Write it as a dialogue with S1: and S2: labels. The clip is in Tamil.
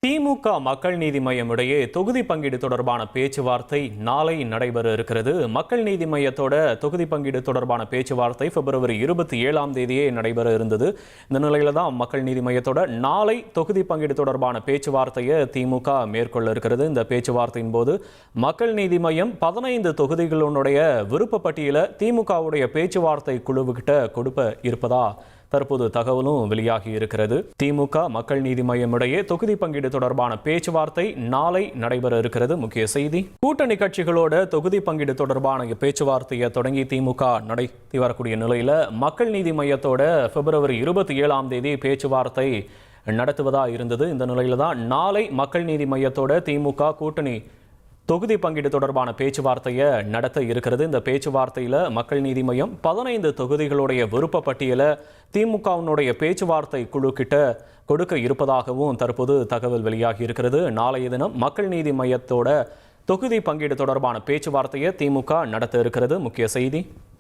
S1: திமுக மக்கள் நீதி மய்யம் இடையே தொகுதி பங்கீடு தொடர்பான பேச்சுவார்த்தை நாளை நடைபெற இருக்கிறது. மக்கள் நீதி மய்யத்தோட தொகுதி பங்கீடு தொடர்பான பேச்சுவார்த்தை பிப்ரவரி 27ஆம் தேதியே நடைபெற இருந்தது. இந்த நிலையில தான் மக்கள் நீதி மய்யத்தோட நாளை தொகுதி பங்கீடு தொடர்பான பேச்சுவார்த்தையை திமுக மேற்கொள்ள இருக்கிறது. இந்த பேச்சுவார்த்தையின் போது மக்கள் நீதி மய்யம் 15 தொகுதிகளுடைய விருப்ப பட்டியலை திமுகவுடைய பேச்சுவார்த்தை குழுவுகிட்ட கொடுப்ப இருப்பதா தற்போது தகவலும் வெளியாகி இருக்கிறது. திமுக மக்கள் நீதி மய்யம் இடையே தொகுதி பங்கீடு தொடர்பான பேச்சுவார்த்தை நாளை நடைபெற இருக்கிறது. முக்கிய செய்தி, கூட்டணி கட்சிகளோட தொகுதி பங்கீடு தொடர்பான பேச்சுவார்த்தையை தொடங்கி திமுக நடத்தி வரக்கூடிய நிலையில மக்கள் நீதி மய்யத்தோட பிப்ரவரி 27ஆம் தேதி பேச்சுவார்த்தை நடத்துவதா இருந்தது. இந்த நிலையில தான் நாளை மக்கள் நீதி மய்யத்தோட திமுக கூட்டணி தொகுதி பங்கீடு தொடர்பான பேச்சுவார்த்தையை நடத்த இருக்கிறது. இந்த பேச்சுவார்த்தையில் மக்கள் நீதி மய்யம் 15 தொகுதிகளுடைய விருப்ப பட்டியலை திமுகவினுடைய பேச்சுவார்த்தை குழு கிட்ட கொடுக்க இருப்பதாகவும் தற்போது தகவல் வெளியாகி இருக்கிறது. நாளைய தினம் மக்கள் நீதி மய்யத்தோட தொகுதி பங்கீடு தொடர்பான பேச்சுவார்த்தையை திமுக நடத்த இருக்கிறது. முக்கிய செய்தி.